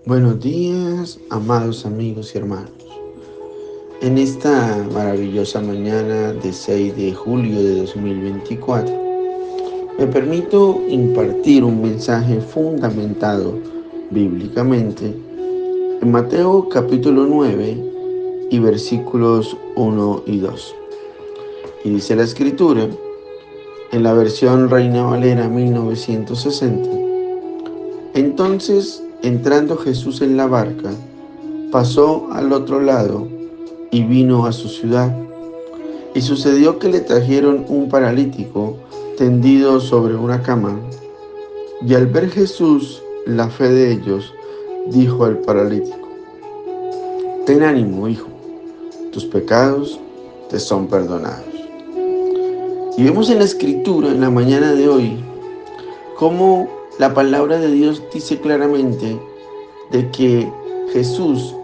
Buenos días, amados amigos y hermanos. En esta maravillosa mañana de 6 de julio de 2024, me permito impartir un mensaje fundamentado bíblicamente en Mateo capítulo 9 y versículos 1 y 2. Y dice la escritura, en la versión Reina Valera 1960, entonces, entrando Jesús en la barca, pasó al otro lado y vino a su ciudad. Y sucedió que le trajeron un paralítico tendido sobre una cama. Y al ver Jesús la fe de ellos, dijo al paralítico: ten ánimo, hijo, tus pecados te son perdonados. Y vemos en la escritura en la mañana de hoy cómo la palabra de Dios dice claramente de que Jesús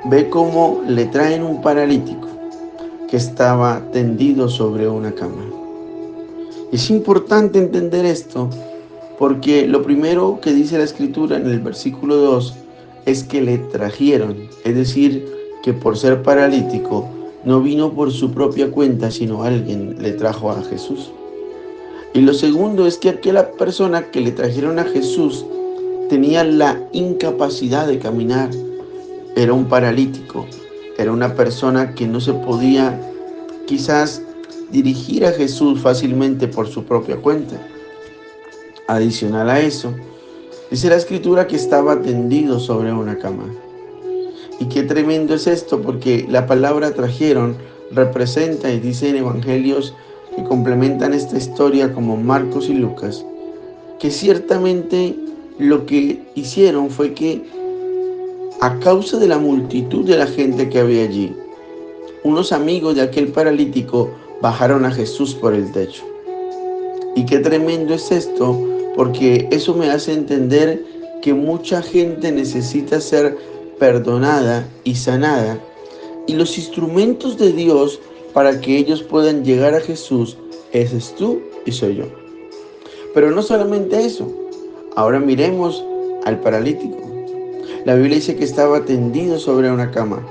ve cómo le traen un paralítico que estaba tendido sobre una cama. Es importante entender esto porque lo primero que dice la escritura en el versículo 2 es que le trajeron, es decir, que por ser paralítico no vino por su propia cuenta, sino alguien le trajo a Jesús. Y lo segundo es que aquella persona que le trajeron a Jesús tenía la incapacidad de caminar. Era un paralítico, era una persona que no se podía quizás dirigir a Jesús fácilmente por su propia cuenta. Adicional a eso, dice la escritura que estaba tendido sobre una cama. Y qué tremendo es esto, porque la palabra trajeron representa, y dice en evangelios que complementan esta historia como Marcos y Lucas, que ciertamente lo que hicieron fue que a causa de la multitud de la gente que había allí, unos amigos de aquel paralítico bajaron a Jesús por el techo. Y qué tremendo es esto, porque eso me hace entender que mucha gente necesita ser perdonada y sanada, y los instrumentos de Dios para que ellos puedan llegar a Jesús, ese es tú y soy yo. Pero no solamente eso, ahora miremos al paralítico. La Biblia dice que estaba tendido sobre una cama.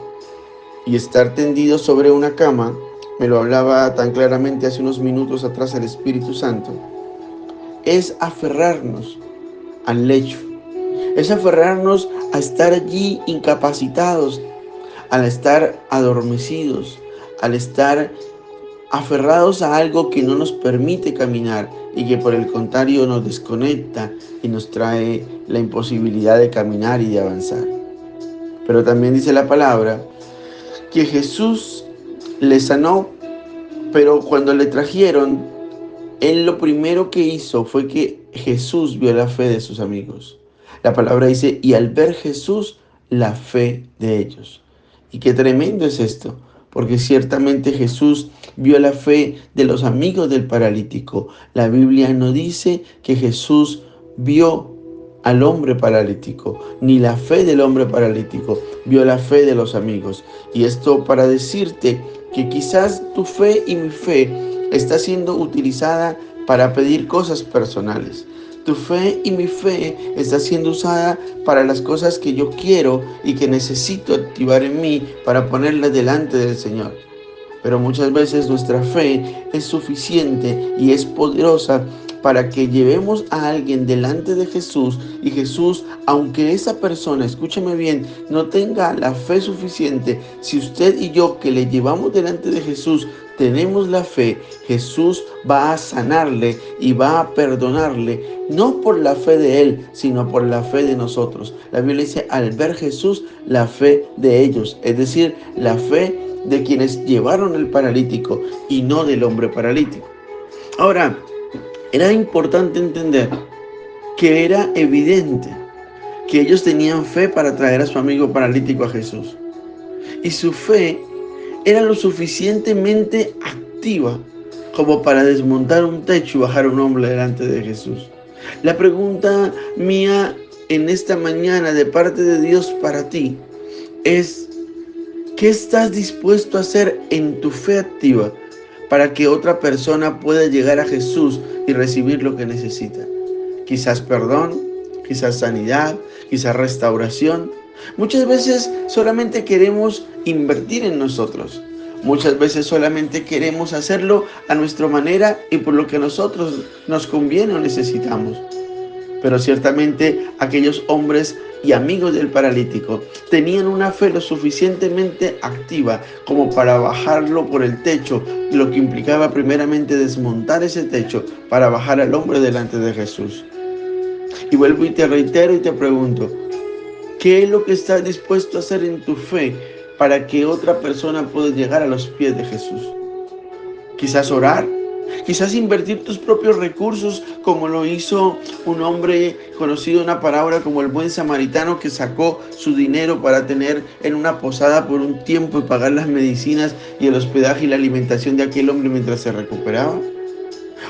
Y estar tendido sobre una cama, me lo hablaba tan claramente hace unos minutos atrás el Espíritu Santo, es aferrarnos al lecho, es aferrarnos a estar allí incapacitados, al estar adormecidos, al estar aferrados a algo que no nos permite caminar y que por el contrario nos desconecta y nos trae la imposibilidad de caminar y de avanzar. Pero también dice la palabra que Jesús le sanó, pero cuando le trajeron, él lo primero que hizo fue que Jesús vio la fe de sus amigos. La palabra dice, y al ver Jesús, la fe de ellos. Y qué tremendo es esto, porque ciertamente Jesús vio la fe de los amigos del paralítico. La Biblia no dice que Jesús vio al hombre paralítico, ni la fe del hombre paralítico, vio la fe de los amigos. Y esto para decirte que quizás tu fe y mi fe está siendo utilizada para pedir cosas personales. Tu fe y mi fe está siendo usada para las cosas que yo quiero y que necesito activar en mí para ponerlas delante del Señor. Pero muchas veces nuestra fe es suficiente y es poderosa para que llevemos a alguien delante de Jesús y Jesús, aunque esa persona, escúchame bien, no tenga la fe suficiente, si usted y yo que le llevamos delante de Jesús tenemos la fe, Jesús va a sanarle y va a perdonarle, no por la fe de él, sino por la fe de nosotros. La Biblia dice, al ver Jesús, la fe de ellos, es decir, la fe de quienes llevaron el paralítico y no del hombre paralítico. Ahora, era importante entender que era evidente que ellos tenían fe para traer a su amigo paralítico a Jesús. Y su fe era lo suficientemente activa como para desmontar un techo y bajar a un hombre delante de Jesús. La pregunta mía en esta mañana de parte de Dios para ti es: ¿qué estás dispuesto a hacer en tu fe activa para que otra persona pueda llegar a Jesús y recibir lo que necesita? Quizás perdón, quizás sanidad, quizás restauración. Muchas veces solamente queremos invertir en nosotros. Muchas veces solamente queremos hacerlo a nuestra manera y por lo que a nosotros nos conviene o necesitamos. Pero ciertamente aquellos hombres y amigos del paralítico tenían una fe lo suficientemente activa como para bajarlo por el techo, lo que implicaba primeramente desmontar ese techo para bajar al hombre delante de Jesús. Y vuelvo y te reitero y te pregunto, ¿qué es lo que estás dispuesto a hacer en tu fe para que otra persona pueda llegar a los pies de Jesús? Quizás orar, quizás invertir tus propios recursos como lo hizo un hombre conocido en una parábola como el buen samaritano que sacó su dinero para tener en una posada por un tiempo y pagar las medicinas y el hospedaje y la alimentación de aquel hombre mientras se recuperaba.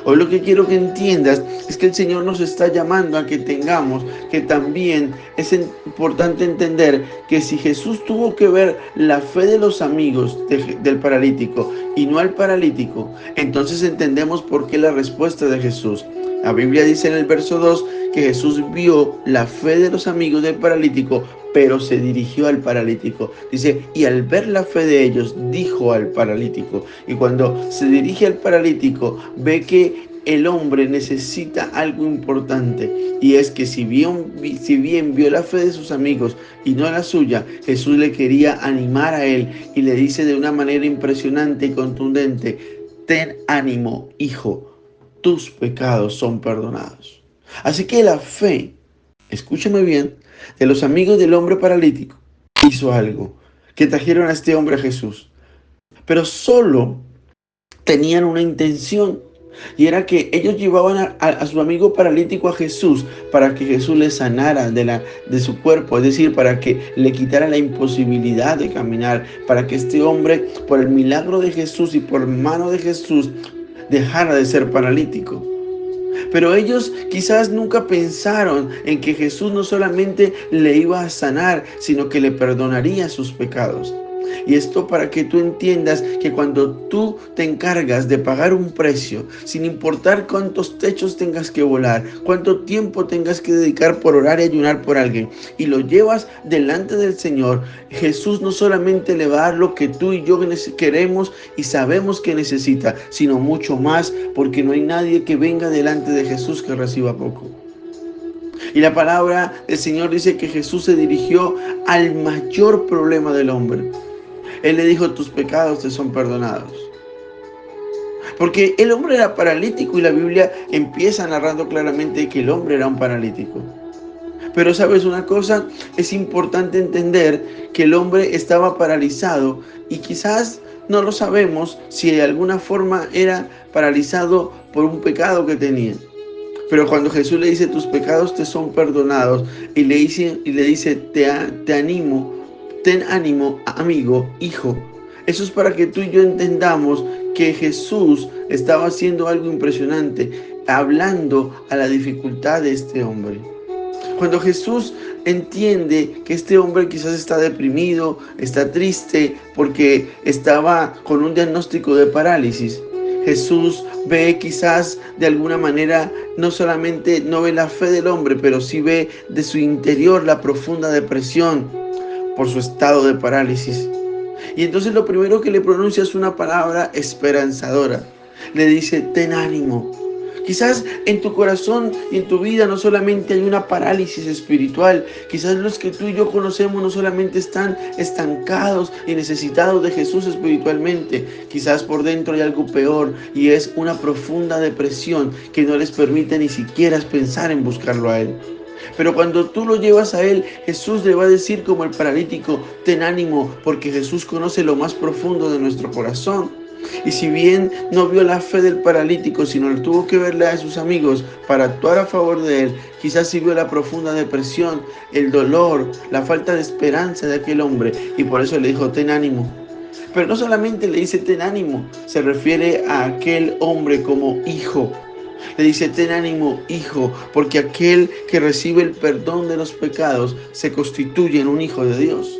Hoy lo que quiero que entiendas es que el Señor nos está llamando a que tengamos, que también es importante entender que si Jesús tuvo que ver la fe de los amigos del paralítico y no al paralítico, entonces entendemos por qué la respuesta de Jesús. La Biblia dice en el verso 2 que Jesús vio la fe de los amigos del paralítico, pero se dirigió al paralítico. Dice, y al ver la fe de ellos, dijo al paralítico. Y cuando se dirige al paralítico, ve que el hombre necesita algo importante. Y es que si bien vio la fe de sus amigos y no la suya, Jesús le quería animar a él y le dice de una manera impresionante y contundente, ten ánimo, hijo, tus pecados son perdonados. Así que la fe, escúchame bien, de los amigos del hombre paralítico hizo algo, que trajeron a este hombre a Jesús, pero solo tenían una intención, y era que ellos llevaban a su amigo paralítico a Jesús para que Jesús le sanara de su cuerpo, es decir, para que le quitara la imposibilidad de caminar, para que este hombre, por el milagro de Jesús y por mano de Jesús, dejara de ser paralítico. Pero ellos quizás nunca pensaron en que Jesús no solamente le iba a sanar, sino que le perdonaría sus pecados. Y esto para que tú entiendas que cuando tú te encargas de pagar un precio, sin importar cuántos techos tengas que volar, cuánto tiempo tengas que dedicar por orar y ayunar por alguien, y lo llevas delante del Señor, Jesús no solamente le va a dar lo que tú y yo queremos y sabemos que necesita, sino mucho más, porque no hay nadie que venga delante de Jesús que reciba poco. Y la palabra del Señor dice que Jesús se dirigió al mayor problema del hombre. Él le dijo, tus pecados te son perdonados. Porque el hombre era paralítico y la Biblia empieza narrando claramente que el hombre era un paralítico. Pero ¿sabes una cosa? Es importante entender que el hombre estaba paralizado y quizás no lo sabemos si de alguna forma era paralizado por un pecado que tenía. Pero cuando Jesús le dice, tus pecados te son perdonados, y le dice, te animo, ten ánimo, amigo, hijo. Eso es para que tú y yo entendamos que Jesús estaba haciendo algo impresionante, hablando a la dificultad de este hombre. Cuando Jesús entiende que este hombre quizás está deprimido, está triste porque estaba con un diagnóstico de parálisis, Jesús ve quizás de alguna manera, no solamente no ve la fe del hombre, pero sí ve de su interior la profunda depresión por su estado de parálisis. Y entonces lo primero que le pronuncia es una palabra esperanzadora. Le dice, ten ánimo. Quizás en tu corazón y en tu vida no solamente hay una parálisis espiritual, quizás los que tú y yo conocemos no solamente están estancados y necesitados de Jesús espiritualmente, quizás por dentro hay algo peor y es una profunda depresión que no les permite ni siquiera pensar en buscarlo a Él. Pero cuando tú lo llevas a Él, Jesús le va a decir como el paralítico, ten ánimo, porque Jesús conoce lo más profundo de nuestro corazón. Y si bien no vio la fe del paralítico, sino le tuvo que verle a sus amigos para actuar a favor de él, quizás sí vio la profunda depresión, el dolor, la falta de esperanza de aquel hombre, y por eso le dijo, ten ánimo. Pero no solamente le dice ten ánimo, se refiere a aquel hombre como hijo. Le dice, ten ánimo, hijo, porque aquel que recibe el perdón de los pecados se constituye en un hijo de Dios.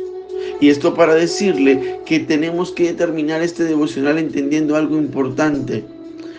Y esto para decirle que tenemos que terminar este devocional entendiendo algo importante.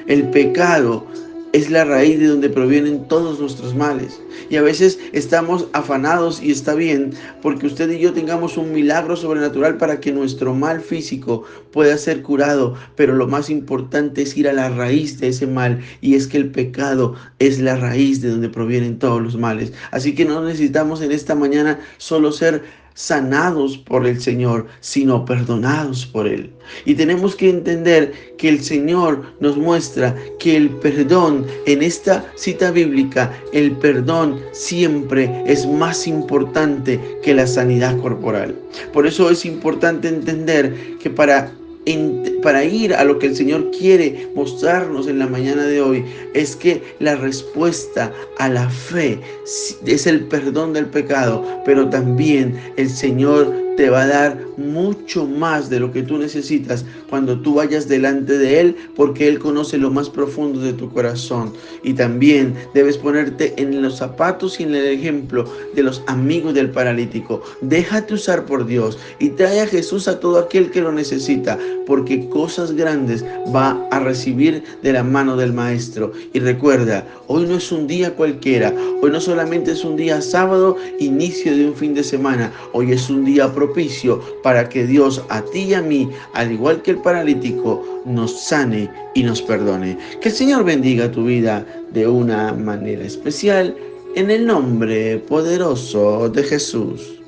El pecado es la raíz de donde provienen todos nuestros males. Y a veces estamos afanados y está bien porque usted y yo tengamos un milagro sobrenatural para que nuestro mal físico pueda ser curado. Pero lo más importante es ir a la raíz de ese mal, y es que el pecado es la raíz de donde provienen todos los males. Así que no necesitamos en esta mañana solo ser sanados por el Señor, sino perdonados por Él. Y tenemos que entender que el Señor nos muestra que el perdón, en esta cita bíblica, el perdón siempre es más importante que la sanidad corporal. Por eso es importante entender que para ir a lo que el Señor quiere mostrarnos en la mañana de hoy, es que la respuesta a la fe es el perdón del pecado, pero también el Señor te va a dar mucho más de lo que tú necesitas cuando tú vayas delante de Él, porque Él conoce lo más profundo de tu corazón. Y también debes ponerte en los zapatos y en el ejemplo de los amigos del paralítico. Déjate usar por Dios y trae a Jesús a todo aquel que lo necesita, porque cosas grandes va a recibir de la mano del Maestro. Y recuerda, hoy no es un día cualquiera, hoy no solamente es un día sábado, inicio de un fin de semana, hoy es un día propicio para que Dios a ti y a mí, al igual que el paralítico, nos sane y nos perdone. Que el Señor bendiga tu vida de una manera especial, en el nombre poderoso de Jesús.